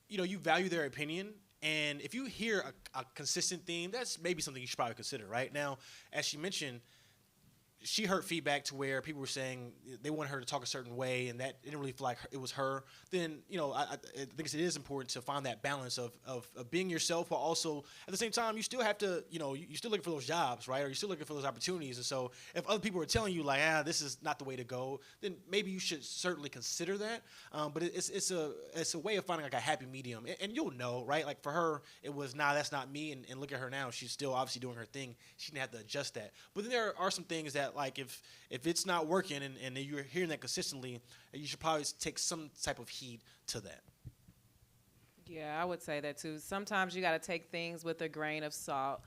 you value their opinion, and if you hear a consistent theme, that's maybe something you should probably consider, right? Now, as she mentioned, she heard feedback to where people were saying they wanted her to talk a certain way, and that it didn't really feel like it was her. Then, I think it is important to find that balance of being yourself, while also at the same time you still have to, you're still looking for those jobs, right? Or you're still looking for those opportunities. And so, if other people are telling you like, this is not the way to go, then maybe you should certainly consider that. But it's a way of finding like a happy medium, and you'll know, right? Like for her, it was that's not me, and look at her now, she's still obviously doing her thing. She didn't have to adjust that. But then there are some things that, like, if it's not working and you're hearing that consistently, you should probably take some type of heed to that. Yeah, I would say that too. Sometimes you got to take things with a grain of salt.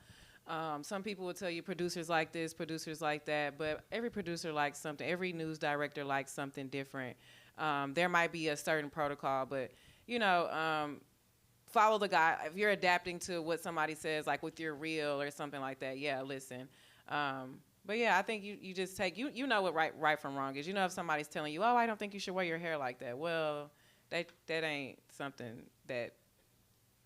Some people will tell you producers like this, producers like that, but every producer likes something. Every news director likes something different. There might be a certain protocol, but, follow the guy. If you're adapting to what somebody says, like with your reel or something like that, yeah, listen. But yeah, I think you just take, you know what right from wrong is. If somebody's telling you, I don't think you should wear your hair like that. Well, that ain't something that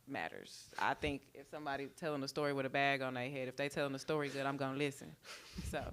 matters. I think if somebody telling a story with a bag on their head, if they telling the story good, I'm going to listen. So.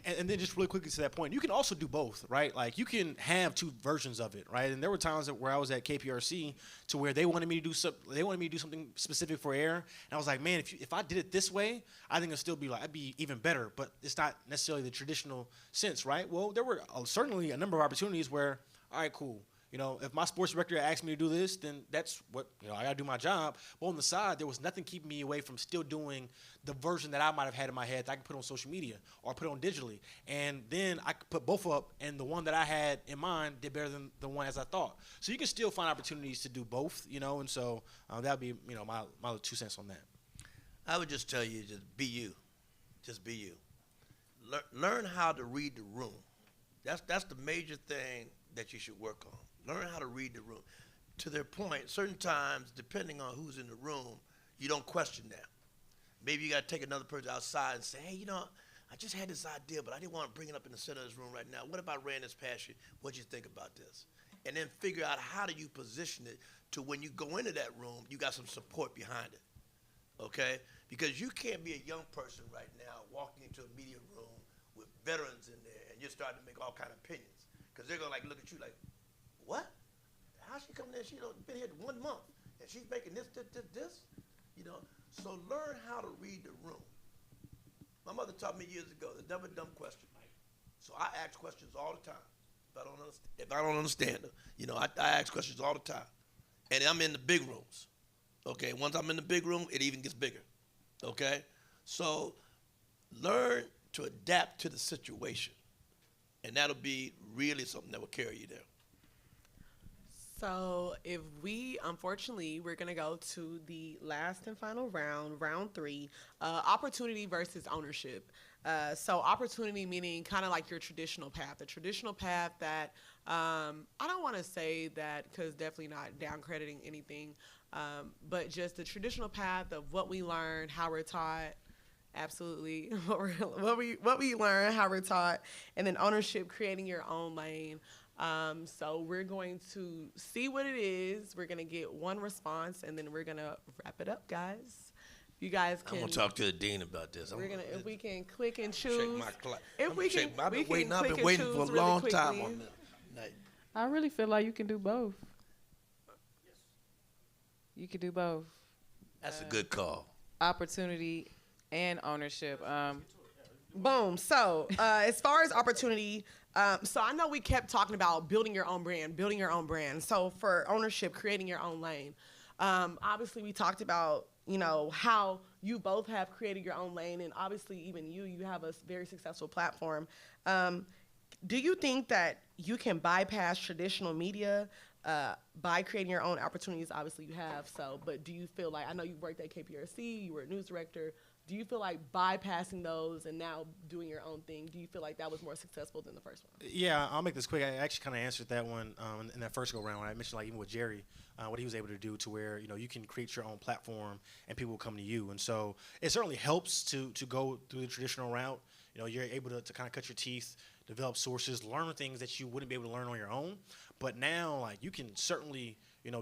and then just really quickly to that point, you can also do both, right? Like you can have two versions of it, right? And there were times where I was at KPRC to where they wanted me to do something specific for air, and I was like, man, if I did it this way, I think it'd still be I'd be even better. But it's not necessarily the traditional sense, right? Well, there were certainly a number of opportunities where, all right, cool. If my sports director asked me to do this, then that's what, I got to do my job. But on the side, there was nothing keeping me away from still doing the version that I might have had in my head that I could put on social media or put on digitally. And then I could put both up, and the one that I had in mind did better than the one as I thought. So you can still find opportunities to do both, and so that would be, my 2 cents on that. I would just tell you, just be you. Just be you. Learn how to read the room. That's the major thing that you should work on. Learn how to read the room. To their point, certain times, depending on who's in the room, you don't question them. Maybe you got to take another person outside and say, hey, I just had this idea, but I didn't want to bring it up in the center of this room right now. What if I ran this past you? What'd you think about this? And then figure out how do you position it to when you go into that room, you got some support behind it, okay? Because you can't be a young person right now walking into a media room with veterans in there and you're starting to make all kind of opinions. Because they're going to look at you like, what? How's she coming in? She been here 1 month, and she's making this. So learn how to read the room. My mother taught me years ago, the never dumb question. So I ask questions all the time. If I don't understand them, I ask questions all the time. And I'm in the big rooms. Okay, once I'm in the big room, it even gets bigger. Okay? So learn to adapt to the situation. And that'll be really something that will carry you there. So unfortunately, we're going to go to the last and final round 3, opportunity versus ownership. So opportunity meaning kind of like your traditional path, the traditional path that I don't want to say that because definitely not downcrediting anything, but just the traditional path of what we learn, how we're taught. Absolutely, what we learn, how we're taught, and then ownership, creating your own lane. So we're going to see what it is. We're going to get one response, and then we're going to wrap it up, guys. You guys can. I'm going to talk to the dean about this. If we can click and choose. Check my clock. I've been waiting for a long time on that. I really feel like you can do both. You can do both. That's a good call. Opportunity and ownership. Boom. So as far as opportunity, so I know we kept talking about building your own brand. So for ownership, creating your own lane. Obviously, we talked about, how you both have created your own lane. And obviously, even you have a very successful platform. do you think that you can bypass traditional media by creating your own opportunities? Obviously, you have. So, but do you feel like, I know you worked at KPRC, you were a news director. Do you feel like bypassing those and now doing your own thing, do you feel like that was more successful than the first one? Yeah, I'll make this quick. I actually kind of answered that one in that first go round when I mentioned, like, even with Jerry, what he was able to do to where, you can create your own platform and people will come to you. And so it certainly helps to go through the traditional route. You're able to kind of cut your teeth, develop sources, learn things that you wouldn't be able to learn on your own. But now, like, you can certainly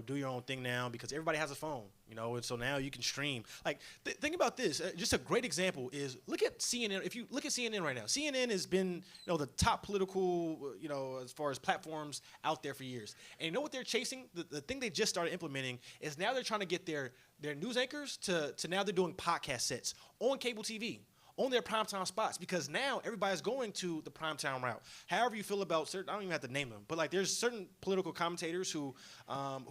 do your own thing now because everybody has a phone, and so now you can stream. Like, think about this. Just a great example is look at CNN. If you look at CNN right now, CNN has been, the top political, as far as platforms out there for years. And you know what they're chasing? The thing they just started implementing is now they're trying to get their news anchors to now they're doing podcast sets on cable TV, on their primetime spots, because now everybody's going to the primetime route. However you feel about certain, I don't even have to name them, but like there's certain political commentators who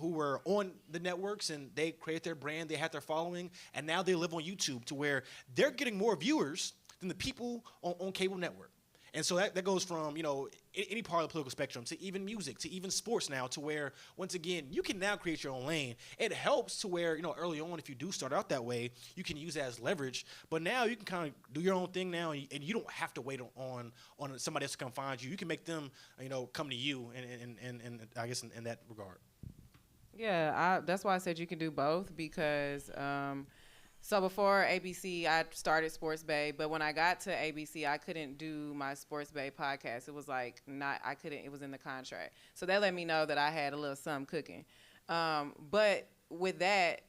were on the networks and they create their brand, they had their following, and now they live on YouTube to where they're getting more viewers than the people on cable network. And so that goes from, any part of the political spectrum to even music, to even sports now, to where, once again, you can now create your own lane. It helps to where, early on, if you do start out that way, you can use that as leverage. But now you can kind of do your own thing now, and you don't have to wait on somebody else to come find you. You can make them, come to you, and I guess in that regard. Yeah, that's why I said you can do both because so before ABC, I started Sports Bay, but when I got to ABC, I couldn't do my Sports Bay podcast. It was like I couldn't, it was in the contract. So that let me know that I had a little something cooking. But with that,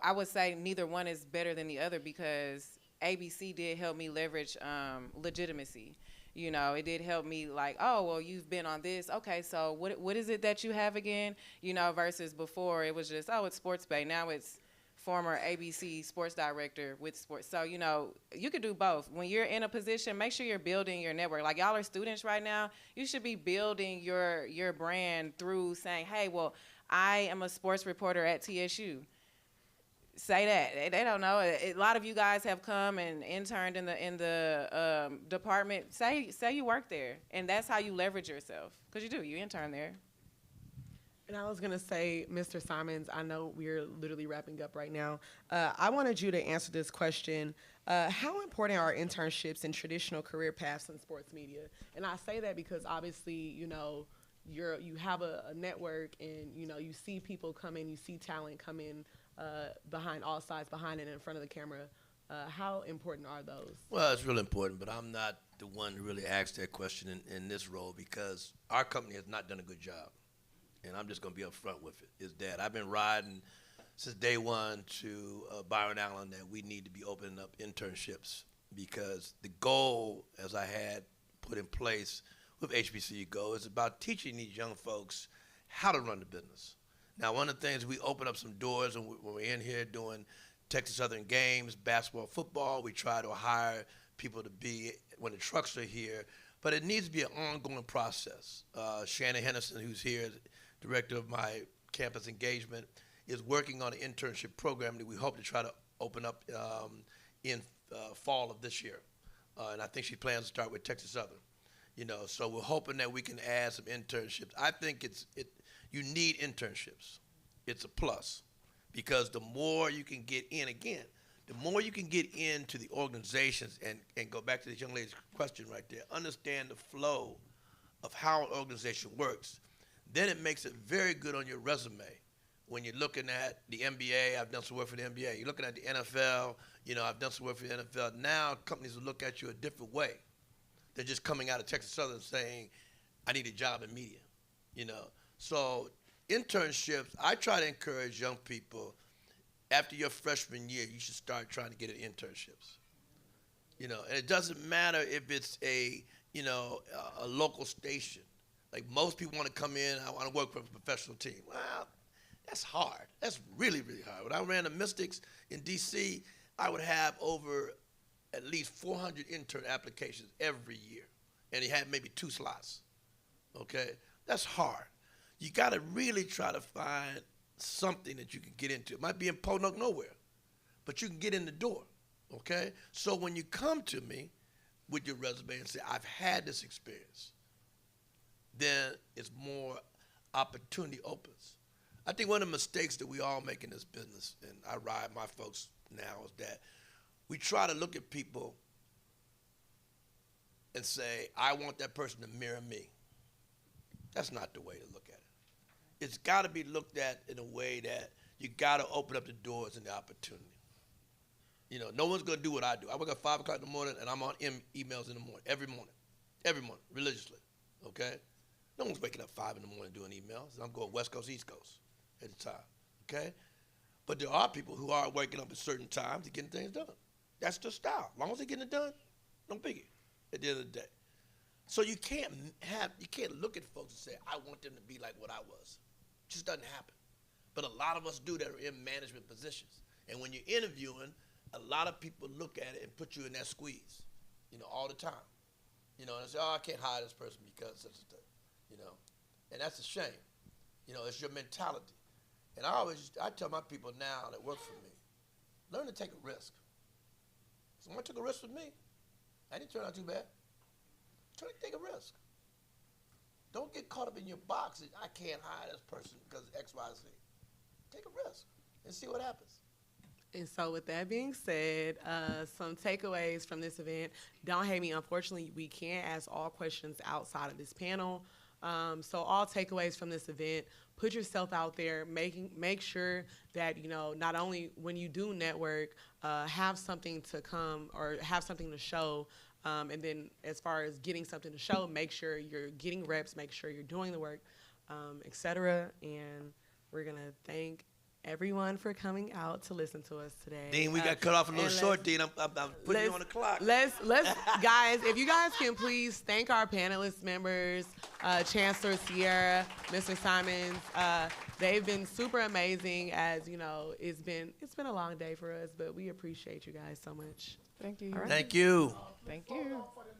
I would say neither one is better than the other because ABC did help me leverage legitimacy. It did help me like, oh, well, you've been on this. Okay, so what is it that you have again? Versus before it was just, oh, it's Sports Bay. Now it's former ABC sports director with sports. So, you could do both. When you're in a position, make sure you're building your network. Like, y'all are students right now. You should be building your brand through saying, hey, well, I am a sports reporter at TSU. Say that. They don't know. A lot of you guys have come and interned in the department. Say you work there, and that's how you leverage yourself. Because you do. You intern there. And I was going to say, Mr. Simons, I know we're literally wrapping up right now. I wanted you to answer this question. How important are internships in traditional career paths in sports media? And I say that because obviously, you have a network and, you see people come in, you see talent come in behind all sides, behind and in front of the camera. How important are those? Well, it's really important, but I'm not the one to really ask that question in this role because our company has not done a good job. And I'm just going to be up front with it, is that I've been riding since day one to Byron Allen that we need to be opening up internships because the goal, as I had put in place with HBCU Go, is about teaching these young folks how to run the business. Now, one of the things, we open up some doors when we're in here doing Texas Southern games, basketball, football. We try to hire people to be when the trucks are here. But it needs to be an ongoing process. Shannon Henderson, who's here, director of my campus engagement, is working on an internship program that we hope to try to open up in fall of this year. And I think she plans to start with Texas Southern. So we're hoping that we can add some internships. I think you need internships. It's a plus because the more you can get in, again, the more you can get into the organizations and go back to this young lady's question right there, understand the flow of how an organization works, then it makes it very good on your resume. When you're looking at the NBA, I've done some work for the NBA. You're looking at the NFL, I've done some work for the NFL. Now companies will look at you a different way. They're just coming out of Texas Southern saying, I need a job in media, So internships, I try to encourage young people, after your freshman year, you should start trying to get internships. And it doesn't matter if it's a local station. Like most people want to come in, I want to work for a professional team. Well, that's hard. That's really, really hard. When I ran the Mystics in D.C., I would have over at least 400 intern applications every year. And he had maybe 2 slots. Okay? That's hard. You got to really try to find something that you can get into. It might be in Podunk nowhere, but you can get in the door. Okay? So when you come to me with your resume and say, I've had this experience, then it's more opportunity opens. I think one of the mistakes that we all make in this business, and I ride my folks now, is that we try to look at people and say, I want that person to mirror me. That's not the way to look at it. It's got to be looked at in a way that you got to open up the doors and the opportunity. You know, no one's going to do what I do. I wake up 5 o'clock in the morning, and I'm on emails in the morning, every morning, religiously, okay? No one's waking up 5 in the morning doing emails. I'm going West Coast, East Coast at the time, okay? But there are people who are waking up at certain times to getting things done. That's their style. As long as they're getting it done, no biggie at the end of the day. So you can't look at folks and say, I want them to be like what I was. It just doesn't happen. But a lot of us do that are in management positions. And when you're interviewing, a lot of people look at it and put you in that squeeze, you know, all the time. You know, and say, oh, I can't hire this person because such and such, you know. And that's a shame. You know, it's your mentality. And I tell my people now that work for me, learn to take a risk. Someone took a risk with me. I didn't turn out too bad. Try to take a risk. Don't get caught up in your box. I can't hire this person because X, Y, Z. Take a risk and see what happens. And so with that being said, some takeaways from this event. Don't hate me. Unfortunately, we can't ask all questions outside of this panel. So all takeaways from this event, put yourself out there, make sure that, you know, not only when you do network, have something to come or have something to show. And then as far as getting something to show, make sure you're getting reps, make sure you're doing the work, et cetera. And we're going to thank everyone for coming out to listen to us today. Dean, we got cut off a little short, Dean. I'm putting you on the clock. Let's guys, if you guys can please thank our panelist members, Chancellor Sierra, Mr. Simons. They've been super amazing. As you know, it's been a long day for us, but we appreciate you guys so much. Thank you. All right. Thank you. Thank you. For the